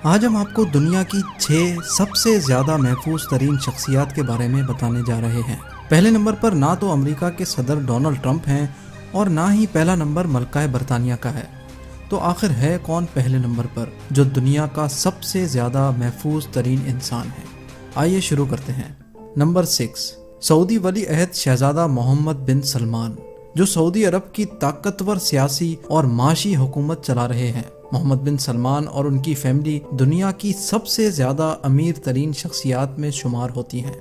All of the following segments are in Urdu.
آج ہم آپ کو دنیا کی 6 سب سے زیادہ محفوظ ترین شخصیات کے بارے میں بتانے جا رہے ہیں۔ پہلے نمبر پر نہ تو امریکہ کے صدر ڈونلڈ ٹرمپ ہیں اور نہ ہی پہلا نمبر ملکہ برطانیہ کا ہے۔ تو آخر ہے کون پہلے نمبر پر جو دنیا کا سب سے زیادہ محفوظ ترین انسان ہے؟ آئیے شروع کرتے ہیں۔ نمبر 6، سعودی ولی عہد شہزادہ محمد بن سلمان، جو سعودی عرب کی طاقتور سیاسی اور معاشی حکومت چلا رہے ہیں۔ محمد بن سلمان اور ان کی فیملی دنیا کی سب سے زیادہ امیر ترین شخصیات میں شمار ہوتی ہیں۔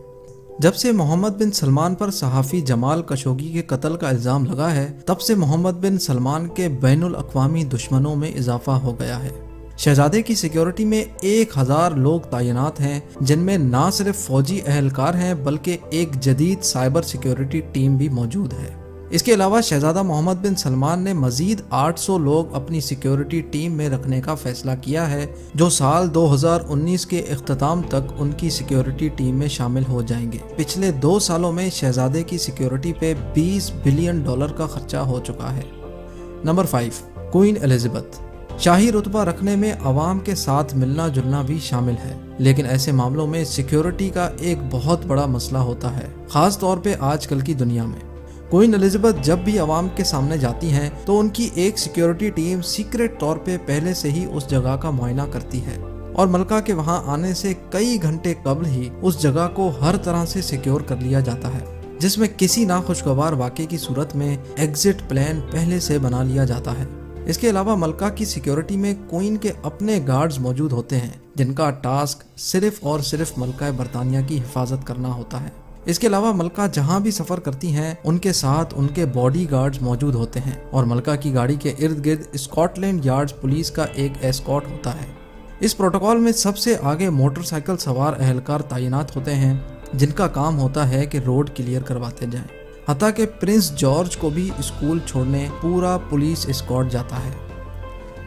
جب سے محمد بن سلمان پر صحافی جمال خشوگی کے قتل کا الزام لگا ہے، تب سے محمد بن سلمان کے بین الاقوامی دشمنوں میں اضافہ ہو گیا ہے۔ شہزادے کی سیکیورٹی میں 1000 لوگ تعینات ہیں، جن میں نہ صرف فوجی اہلکار ہیں بلکہ ایک جدید سائبر سیکیورٹی ٹیم بھی موجود ہے۔ اس کے علاوہ شہزادہ محمد بن سلمان نے مزید 800 لوگ اپنی سیکیورٹی ٹیم میں رکھنے کا فیصلہ کیا ہے، جو سال 2019 کے اختتام تک ان کی سیکیورٹی ٹیم میں شامل ہو جائیں گے۔ پچھلے 2 سالوں میں شہزادے کی سیکیورٹی پہ $20 بلین کا خرچہ ہو چکا ہے۔ Number 5، queen Elizabeth. شاہی رتبہ رکھنے میں عوام کے ساتھ ملنا جلنا بھی شامل ہے، لیکن ایسے معاملوں میں سیکیورٹی کا ایک بہت بڑا مسئلہ ہوتا ہے، خاص طور پہ آج کل کی دنیا میں۔ کوئین الزبتھ جب بھی عوام کے سامنے جاتی ہیں تو ان کی ایک سیکیورٹی ٹیم سیکریٹ طور پہ پہلے سے ہی اس جگہ کا معائنہ کرتی ہے اور ملکہ کے وہاں آنے سے کئی گھنٹے قبل ہی اس جگہ کو ہر طرح سے سیکیور کر لیا جاتا ہے، جس میں کسی ناخوشگوار واقعے کی صورت میں ایگزٹ پلان پہلے سے بنا لیا جاتا ہے۔ اس کے علاوہ ملکہ کی سیکیورٹی میں کوئین کے اپنے گارڈز موجود ہوتے ہیں، جن کا ٹاسک صرف اور صرف ملکہ برطانیہ کی حفاظت کرنا ہوتا ہے۔ اس کے علاوہ ملکہ جہاں بھی سفر کرتی ہیں ان کے ساتھ ان کے باڈی گارڈز موجود ہوتے ہیں اور ملکہ کی گاڑی کے ارد گرد اسکاٹ لینڈ یارڈز پولیس کا ایک ایسکارٹ ہوتا ہے۔ اس پروٹوکول میں سب سے آگے موٹر سائیکل سوار اہلکار تعینات ہوتے ہیں، جن کا کام ہوتا ہے کہ روڈ کلیئر کرواتے جائیں، حتیٰ کہ پرنس جارج کو بھی اسکول چھوڑنے پورا پولیس اسکارٹ جاتا ہے۔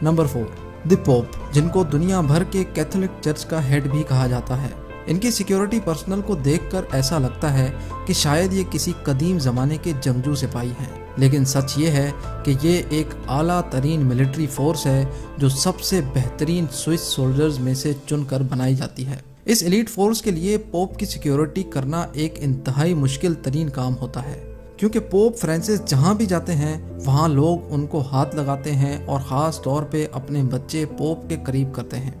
نمبر 4، دی پوپ، جن کو دنیا بھر کے کیتھولک چرچ کا ہیڈ بھی کہا جاتا ہے۔ ان کی سیکیورٹی پرسنل کو دیکھ کر ایسا لگتا ہے کہ شاید یہ کسی قدیم زمانے کے جنگجو سپاہی ہیں، لیکن سچ یہ ہے کہ یہ ایک اعلیٰ ترین ملٹری فورس ہے جو سب سے بہترین سوئس سولجرز میں سے چن کر بنائی جاتی ہے۔ اس ایلیٹ فورس کے لیے پوپ کی سیکیورٹی کرنا ایک انتہائی مشکل ترین کام ہوتا ہے، کیونکہ پوپ فرانسس جہاں بھی جاتے ہیں وہاں لوگ ان کو ہاتھ لگاتے ہیں اور خاص طور پہ اپنے بچے پوپ کے قریب کرتے ہیں۔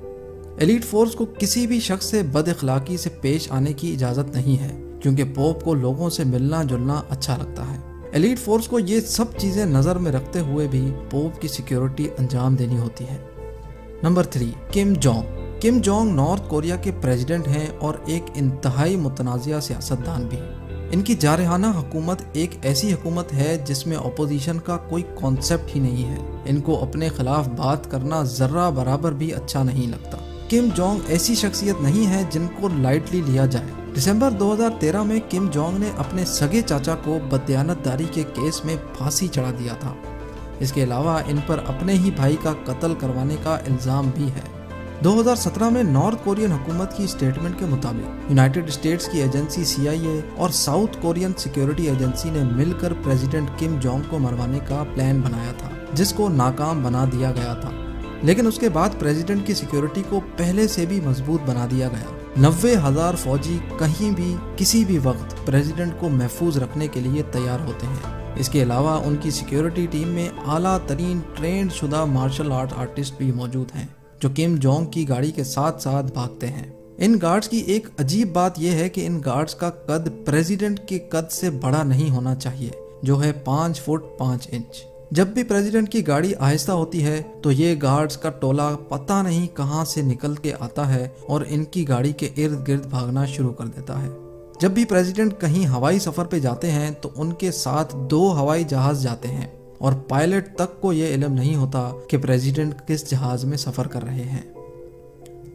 ایلیٹ فورس کو کسی بھی شخص سے بد اخلاقی سے پیش آنے کی اجازت نہیں ہے، کیونکہ پوپ کو لوگوں سے ملنا جلنا اچھا لگتا ہے۔ ایلیٹ فورس کو یہ سب چیزیں نظر میں رکھتے ہوئے بھی پوپ کی سیکیورٹی انجام دینی ہوتی ہے۔ Number 3، Kim Jong. Kim Jong north Korea کے پریزیڈنٹ ہیں اور ایک انتہائی متنازع سیاستدان بھی۔ ان کی جارحانہ حکومت ایک ایسی حکومت ہے جس میں اپوزیشن کا کوئی کانسیپٹ ہی نہیں ہے۔ ان کو اپنے خلاف بات کرنا ذرہ برابر بھی اچھا نہیں لگتا۔ کم جونگ ایسی شخصیت نہیں ہے جن کو لائٹلی لیا جائے۔ دسمبر 2013 میں کم جونگ نے اپنے سگے چاچا کو بددیانتداری کے کیس میں پھانسی چڑھا دیا تھا۔ اس کے علاوہ ان پر اپنے ہی بھائی کا قتل کروانے کا الزام بھی ہے۔ 2017 میں نارتھ کورین حکومت کی اسٹیٹمنٹ کے مطابق یونائٹڈ اسٹیٹس کی ایجنسی CIA اور ساؤتھ کورین سیکیورٹی ایجنسی نے مل کر پریزیڈنٹ کم جونگ کو مروانے کا پلان بنایا تھا، جس کو ناکام بنا دیا گیا تھا، لیکن اس کے بعد پریزیڈنٹ کی سیکیورٹی کو پہلے سے بھی مضبوط بنا دیا گیا۔ 90,000 فوجی کہیں بھی کسی بھی وقت پریزیڈنٹ کو محفوظ رکھنے کے لیے تیار ہوتے ہیں۔ اس کے علاوہ ان کی سیکیورٹی ٹیم میں اعلیٰ ترین ٹرینڈ شدہ مارشل آرٹ آرٹسٹ بھی موجود ہیں، جو کم جونگ کی گاڑی کے ساتھ ساتھ بھاگتے ہیں۔ ان گارڈز کی ایک عجیب بات یہ ہے کہ ان گارڈز کا قد پریزیڈنٹ کے قد سے بڑا نہیں ہونا چاہیے، جو ہے 5 فٹ 5 انچ۔ جب بھی پریزیڈنٹ کی گاڑی آہستہ ہوتی ہے تو یہ گارڈز کا ٹولہ پتہ نہیں کہاں سے نکل کے آتا ہے اور ان کی گاڑی کے ارد گرد بھاگنا شروع کر دیتا ہے۔ جب بھی پریزیڈنٹ کہیں ہوائی سفر پہ جاتے ہیں تو ان کے ساتھ 2 ہوائی جہاز جاتے ہیں اور پائلٹ تک کو یہ علم نہیں ہوتا کہ پریزیڈنٹ کس جہاز میں سفر کر رہے ہیں۔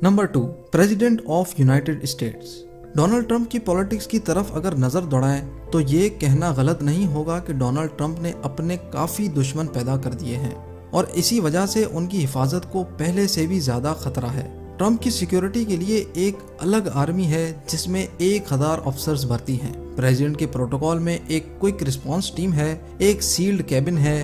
Number 2، president of United States. Donald Trump کی پولیٹکس کی طرف اگر نظر دوڑائیں تو یہ کہنا غلط نہیں ہوگا کہ ڈونلڈ ٹرمپ نے اپنے کافی دشمن پیدا کر دیے ہیں اور اسی وجہ سے ان کی حفاظت کو پہلے سے بھی زیادہ خطرہ ہے۔ ٹرمپ کی سیکیورٹی کے لیے ایک الگ آرمی ہے جس میں 1000 افسرز بھرتی ہیں۔ پریزیڈنٹ کے پروٹوکول میں ایک کوئک رسپانس ٹیم ہے، ایک سیلڈ کیبن ہے